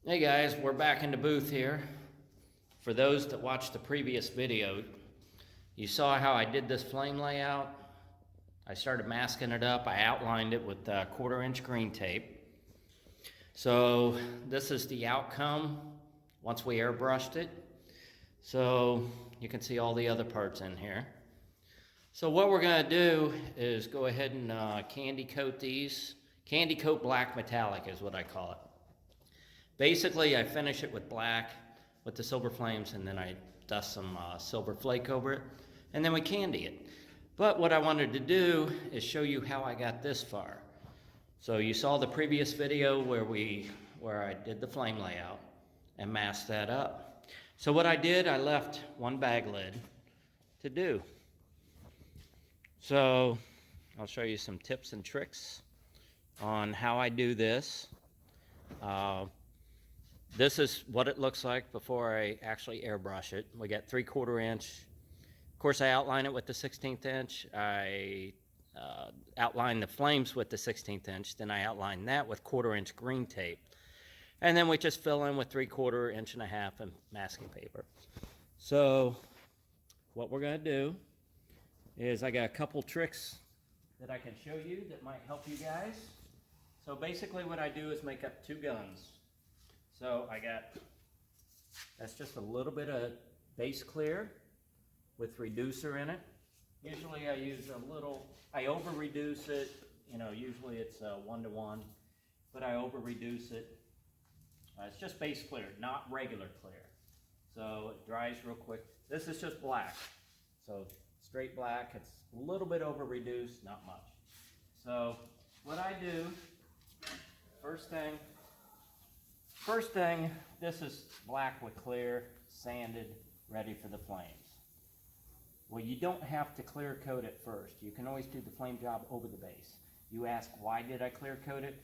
Hey guys, we're back in the booth here. For those that watched the previous video, you saw how I did this flame layout. I started masking it up. I outlined it with 1/4 inch green tape. So this is the outcome once we airbrushed it. So you can see all the other parts in here. So what we're gonna do is go ahead and candy coat these. Candy coat black metallic is what I call it. Basically, I finish it with black with the silver flames, and then I dust some silver flake over it, and then we candy it. But what I wanted to do is show you how I got this far. So you saw the previous video where I did the flame layout and masked that up. So what I did, I left one bag lid to do. So I'll show you some tips and tricks on how I do this. This is what it looks like before I actually airbrush it. We got 3/4 inch. Of course, I outline it with the 16th inch. I outline the flames with the 16th inch. Then I outline that with 1/4 inch green tape. And then we just fill in with 3/4 inch and a half of masking paper. So what we're gonna do is I got a couple tricks that I can show you that might help you guys. So basically what I do is make up two guns. So that's just a little bit of base clear with reducer in it. Usually I use I over reduce it, usually it's 1:1, but I over reduce it. It's just base clear, not regular clear. So it dries real quick. This is just black. So straight black, it's a little bit over reduced, not much. So what I do, first thing, this is black with clear, sanded, ready for the flames. Well, you don't have to clear coat it first. You can always do the flame job over the base. You ask, why did I clear coat it?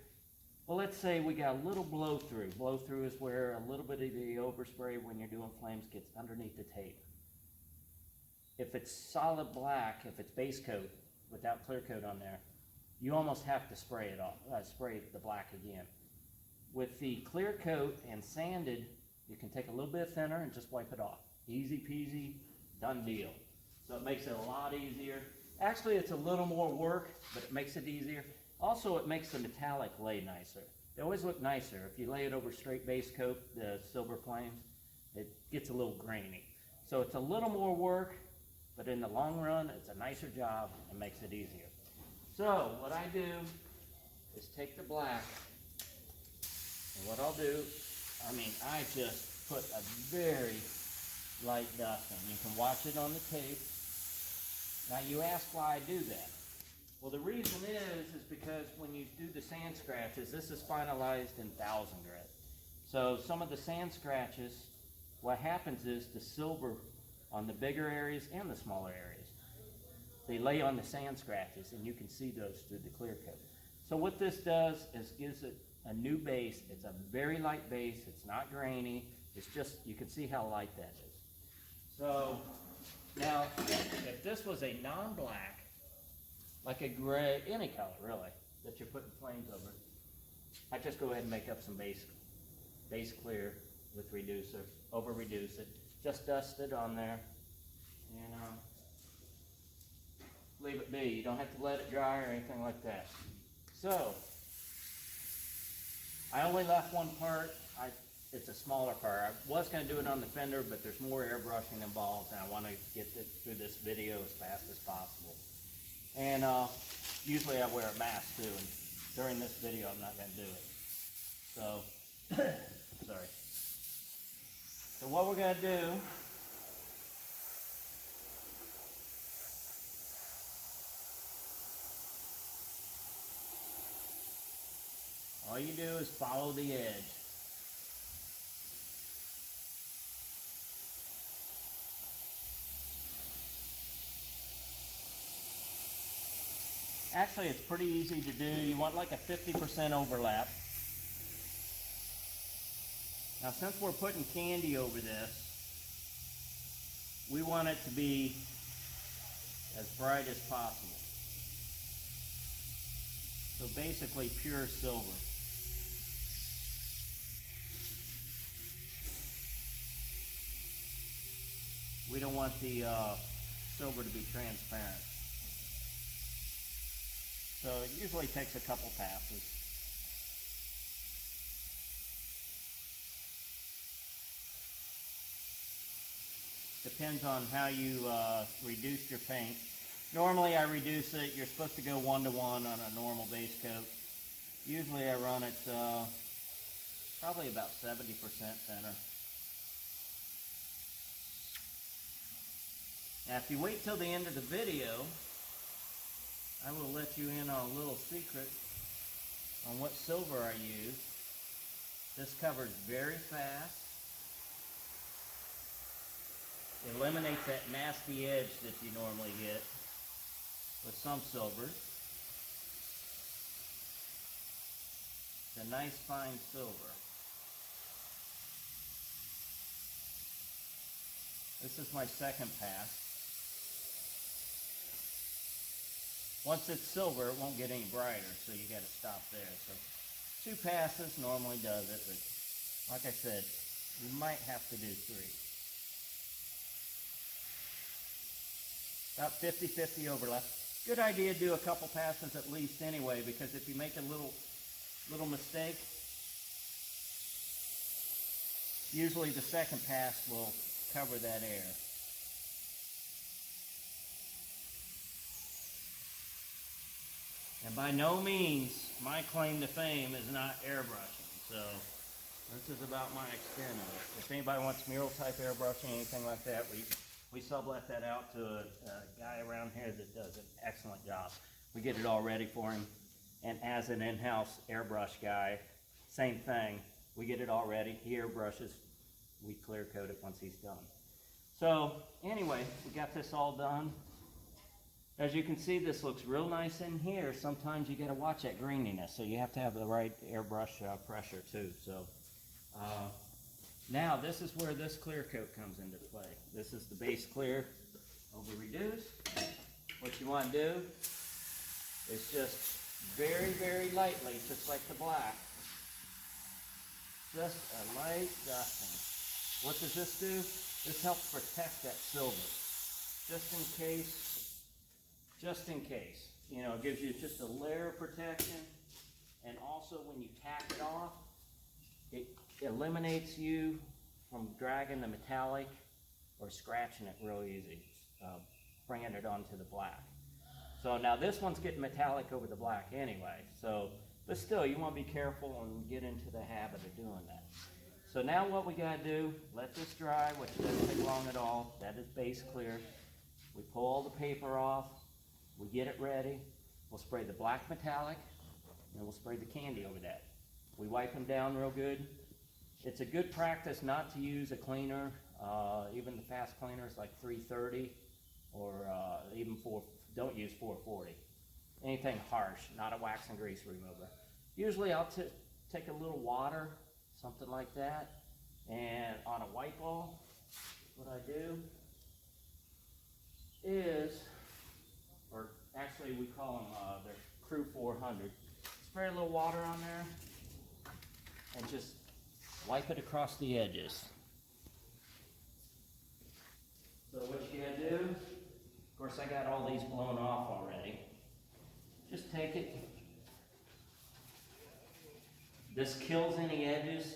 Well, let's say we got a little blow through. Blow through is where a little bit of the overspray when you're doing flames gets underneath the tape. If it's solid black, if it's base coat without clear coat on there, you almost have to spray it off, spray the black again. With the clear coat and sanded, you can take a little bit thinner and just wipe it off. Easy peasy, done deal. So it makes it a lot easier. Actually, it's a little more work, but it makes it easier. Also, it makes the metallic lay nicer. They always look nicer. If you lay it over straight base coat, the silver flames, it gets a little grainy. So it's a little more work, but in the long run, it's a nicer job and makes it easier. So what I do is take the black, and what I'll do, I just put a very light dusting. You can watch it on the tape. Now you ask why I do that. Well, the reason is because when you do the sand scratches, this is finalized in 1000 grit. So some of the sand scratches, what happens is the silver on the bigger areas and the smaller areas, they lay on the sand scratches, and you can see those through the clear coat. So what this does is gives it a new base. It's a very light base. It's not grainy. It's just, you can see how light that is. So now, if this was a non-black, like a gray, any color really, that you're putting flames over, I just go ahead and make up some base clear with reducer, over reduce it, just dust it on there, and leave it be. You don't have to let it dry or anything like that. So I only left one part. It's a smaller part. I was going to do it on the fender, but there's more airbrushing involved, and I want to get through this video as fast as possible. And usually I wear a mask too, and during this video I'm not going to do it. So, sorry. So what we're going to do, all you do is follow the edge. Actually, it's pretty easy to do. You want like a 50% overlap. Now, since we're putting candy over this, we want it to be as bright as possible. So basically pure silver. We don't want the silver to be transparent. So it usually takes a couple passes. Depends on how you reduce your paint. Normally I reduce it, you're supposed to go 1-to-1 on a normal base coat. Usually I run it probably about 70% thinner. Now if you wait till the end of the video, I will let you in on a little secret on what silver I use. This covers very fast. Eliminates that nasty edge that you normally get with some silvers. It's a nice fine silver. This is my second pass. Once it's silver, it won't get any brighter, so you got to stop there. So 2 passes normally does it, but like I said, you might have to do 3. About 50-50 overlap. Good idea to do a couple passes at least anyway, because if you make a little mistake, usually the second pass will cover that air. And by no means, my claim to fame is not airbrushing. So this is about my extent of it. If anybody wants mural type airbrushing, anything like that, we sublet that out to a guy around here that does an excellent job. We get it all ready for him. And as an in-house airbrush guy, same thing. We get it all ready. He airbrushes. We clear coat it once he's done. So anyway, we got this all done. As you can see, this looks real nice in here. Sometimes you got to watch that graininess, so you have to have the right airbrush pressure too. So now this is where this clear coat comes into play. This is the base clear over reduce. What you want to do is just very, very lightly, just like the black, just a light dusting. What does this do? This helps protect that silver, just in case. You know, it gives you just a layer of protection, and also when you tack it off, it eliminates you from dragging the metallic or scratching it real easy, bringing it onto the black. So now this one's getting metallic over the black anyway, so, but still you want to be careful and get into the habit of doing that. So now what we got to do, let this dry, which doesn't take long at all. That is base clear. We pull all the paper off, we get it ready, we'll spray the black metallic, and we'll spray the candy over that. We wipe them down real good. It's a good practice not to use a cleaner, even the fast cleaners like 330 or even don't use 440. Anything harsh, not a wax and grease remover. Usually I'll take a little water, something like that, and on a white ball, what I do is, or actually we call them they're Crew 400. Spray a little water on there and just wipe it across the edges. So what you gotta do, of course I got all these blown off already. Just take it. This kills any edges.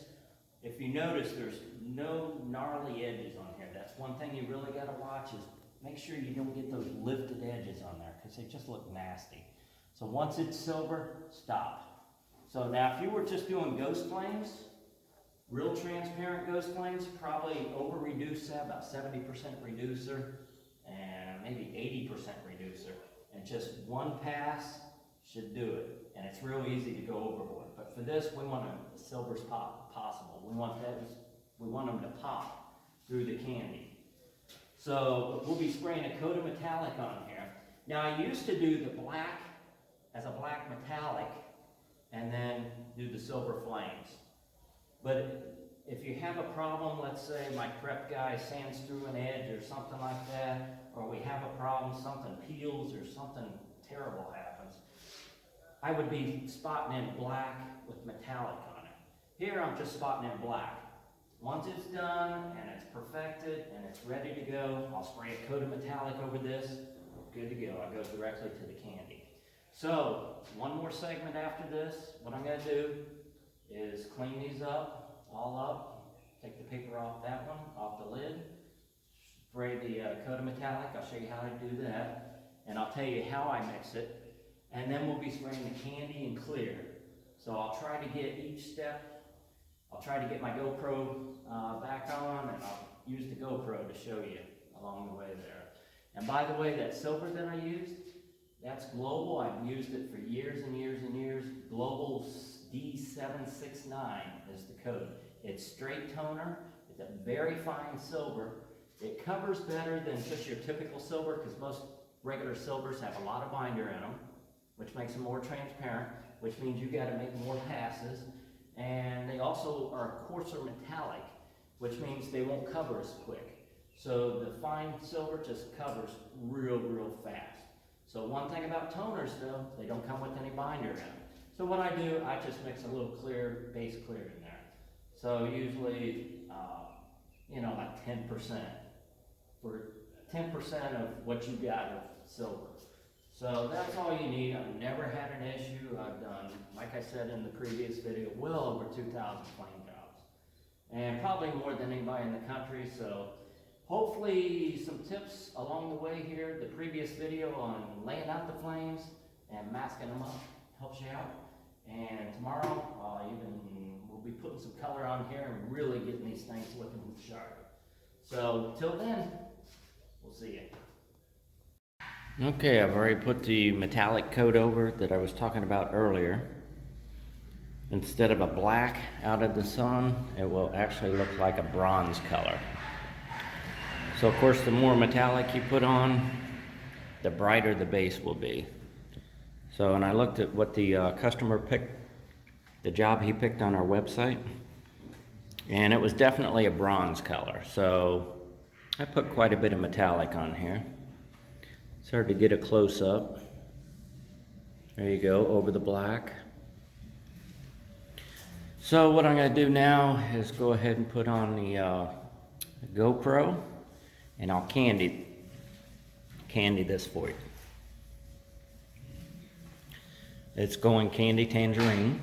If you notice, there's no gnarly edges on here. That's one thing you really gotta watch, is make sure you don't get those lifted edges on there, because they just look nasty. So once it's silver, stop. So now if you were just doing ghost flames, real transparent ghost flames, probably over reduce that, about 70% reducer and maybe 80% reducer. And just one pass should do it. And it's real easy to go overboard. But for this, we want the silver's possible. We want them to pop through the candy. So we'll be spraying a coat of metallic on here. Now I used to do the black as a black metallic and then do the silver flames. But if you have a problem, let's say my prep guy sands through an edge or something like that, or we have a problem, something peels or something terrible happens, I would be spotting in black with metallic on it. Here I'm just spotting in black. Once it's done and it's perfected and it's ready to go, I'll spray a coat of metallic over this. Good to go. I go directly to the candy. So, one more segment after this. What I'm going to do is clean these up, all up, take the paper off that one, off the lid, spray the coat of metallic. I'll show you how to do that, and I'll tell you how I mix it, and then we'll be spraying the candy and clear. So I'll try to get each step, I'll try to get my GoPro back on, and I'll use the GoPro to show you along the way there. And by the way, that silver that I used, that's Global. I've used it for years and years and years. Global D769 is the code. It's straight toner. It's a very fine silver. It covers better than just your typical silver because most regular silvers have a lot of binder in them, which makes them more transparent, which means you got to make more passes. And they also are coarser metallic, which means they won't cover as quick. So the fine silver just covers real fast. So one thing about toners though, they don't come with any binder in them. So what I do, I just mix a little clear, base clear in there. So usually, like 10%, for 10% of what you got of silver. So that's all you need. I've never had an issue. I've done, like I said in the previous video, well over 2,000 flame jobs. And probably more than anybody in the country, so hopefully some tips along the way here. The previous video on laying out the flames and masking them up helps you out. And tomorrow we'll be putting some color on here and really getting these things looking sharp. So till then, we'll see you. Okay, I've already put the metallic coat over that I was talking about earlier. Instead of a black out of the sun, it will actually look like a bronze color. So of course, the more metallic you put on, the brighter the base will be. So, and I looked at what the customer picked, the job he picked on our website, and it was definitely a bronze color. So I put quite a bit of metallic on here. It's hard to get a close-up. There you go, over the black. So what I'm going to do now is go ahead and put on the GoPro, and I'll candy this for you. It's going candy tangerine,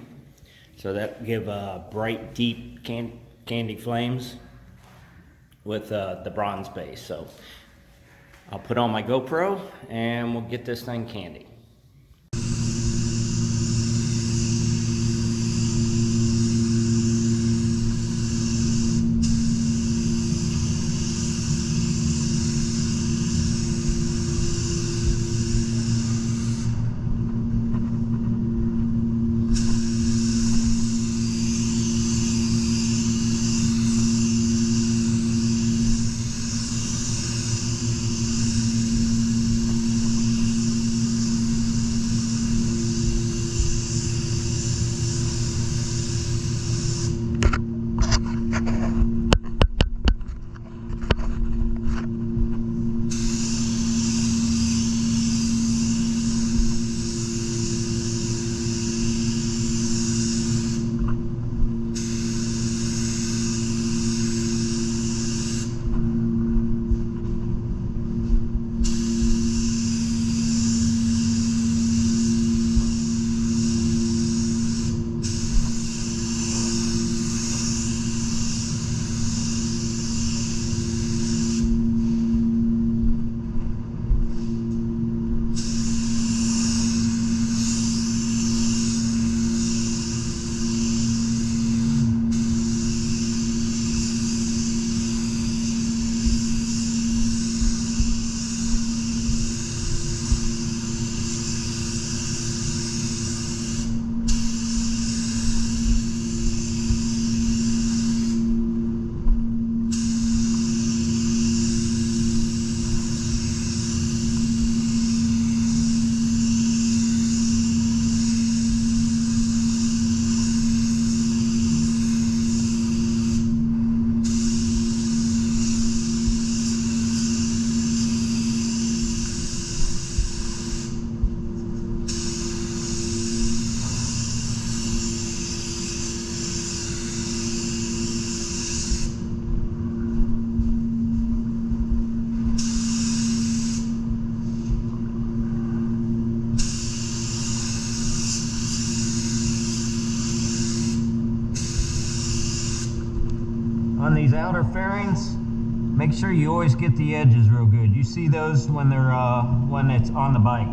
so that give bright, deep candy flames with the bronze base. So I'll put on my GoPro and we'll get this thing candy. on these outer fairings, make sure you always get the edges real good. You see those when they're when it's on the bike.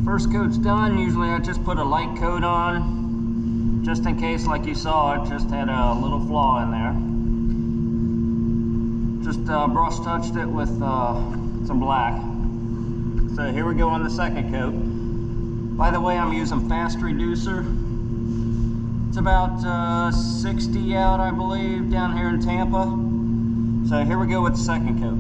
First coat's done. Usually I just put a light coat on, just in case, like you saw, it just had a little flaw in there. Just brush touched it with some black. So here we go on the second coat. By the way, I'm using fast reducer. It's about 60 out, I believe, down here in Tampa. So here we go with the second coat.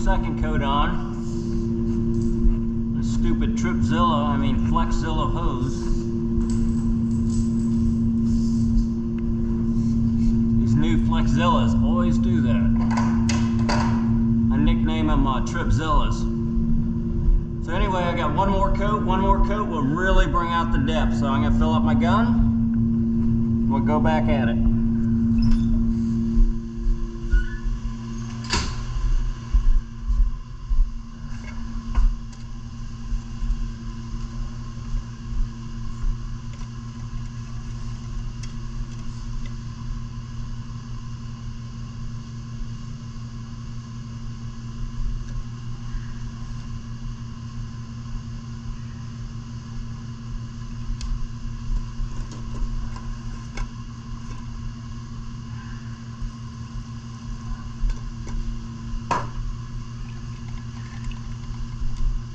second coat on. The stupid Flexzilla hose. These new Flexzillas always do that. I nickname them Tripzillas. So anyway, I got one more coat will really bring out the depth. So I'm gonna fill up my gun, we'll go back at it.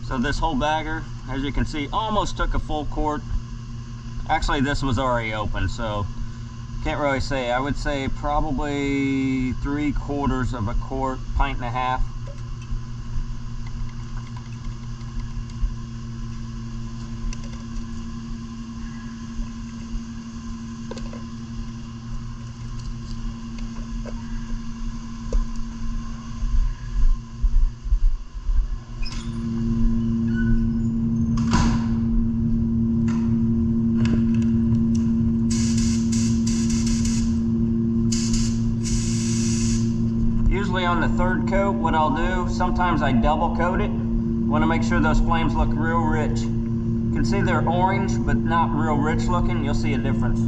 So this whole bagger, as you can see, almost took a full quart. Actually, this was already open, so can't really say. I would say probably 3/4 of a quart, pint and a half. Usually on the third coat, what I'll do, sometimes I double coat it. Want to make sure those flames look real rich. You can see they're orange, but not real rich looking. You'll see a difference.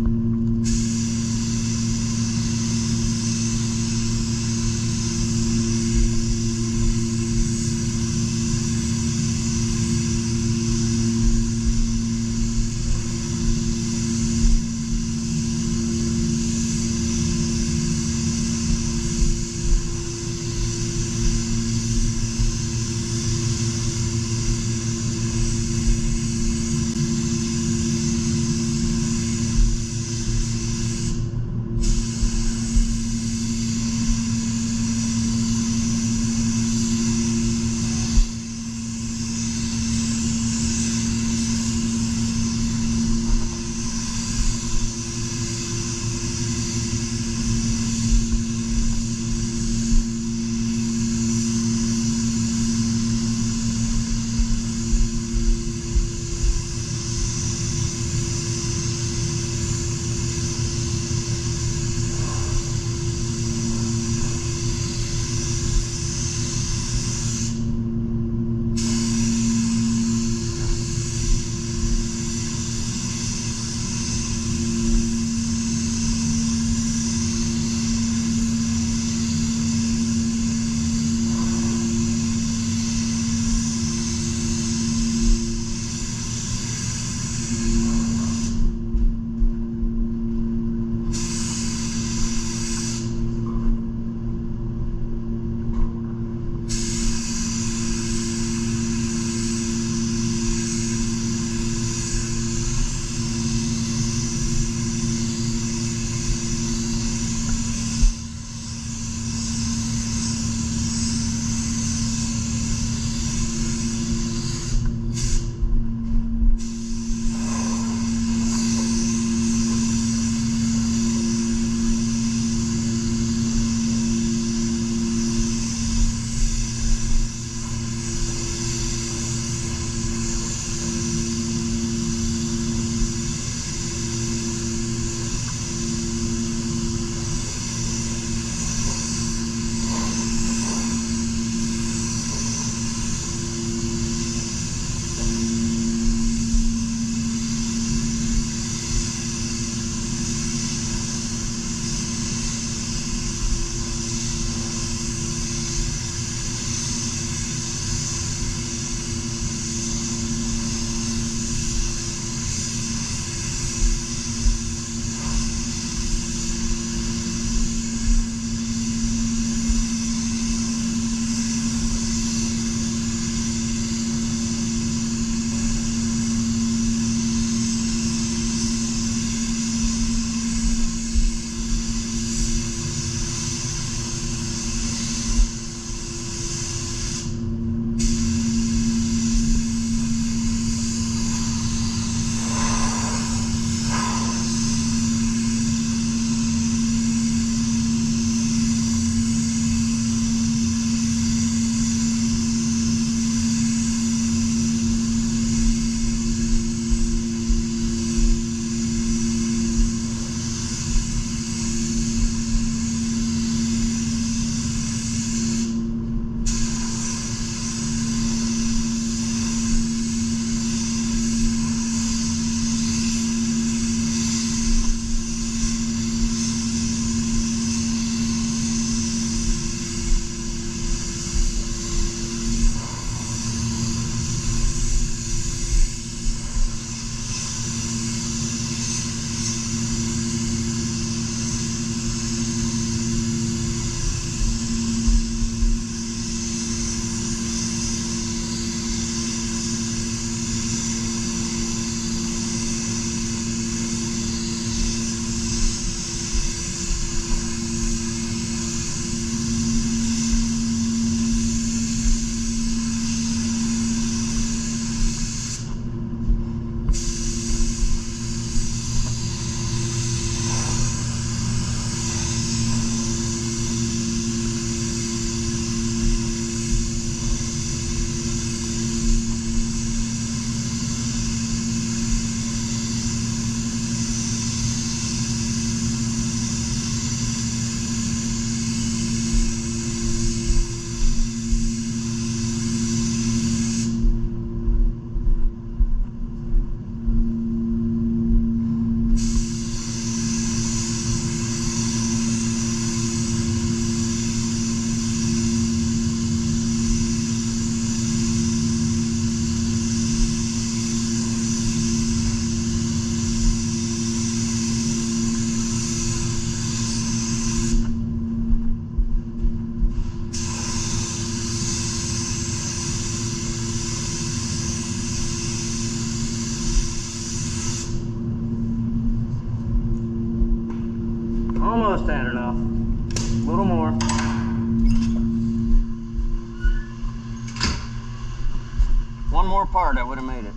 almost had enough. A little more. One more part, I would have made it.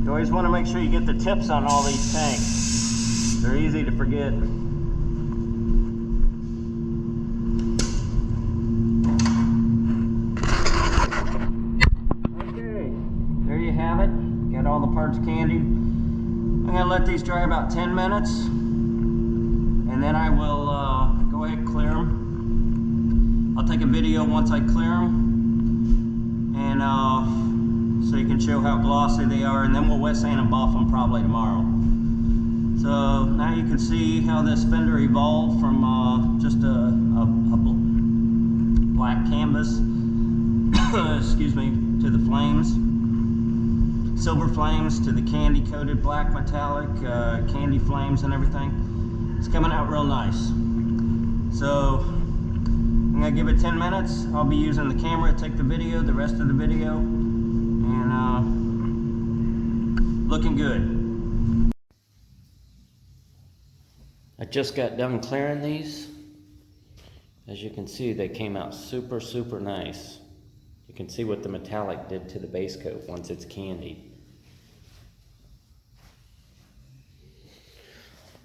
You always want to make sure you get the tips on all these tanks. They're easy to forget. Okay, there you have it. Got all the parts candied. I'm going to let these dry about 10 minutes. And then I will go ahead and clear them. I'll take a video once I clear them. And so you can show how glossy they are, and then we'll wet sand and buff them probably tomorrow. So now you can see how this fender evolved from just a black canvas, excuse me, to the flames, silver flames, to the candy coated black metallic, candy flames and everything. It's coming out real nice. So I'm gonna give it 10 minutes. I'll be using the camera to take the video, the rest of the video. Looking good. I just got done clearing these. As you can see, they came out super, super nice. You can see what the metallic did to the base coat once it's candied.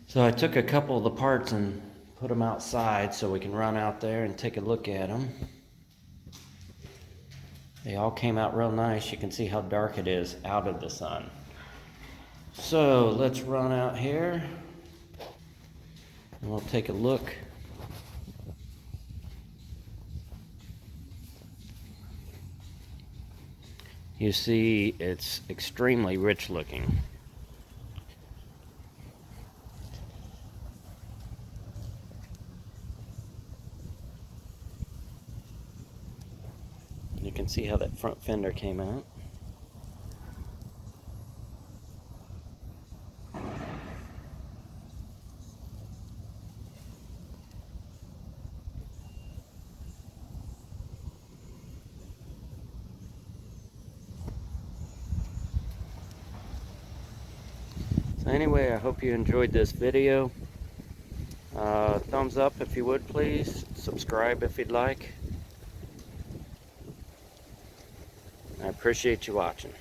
So I took a couple of the parts and put them outside so we can run out there and take a look at them. They all came out real nice. You can see how dark it is out of the sun. So let's run out here and we'll take a look. You see it's extremely rich looking. You can see how that front fender came out. So anyway, I hope you enjoyed this video. Thumbs up if you would, please. Subscribe if you'd like. I appreciate you watching.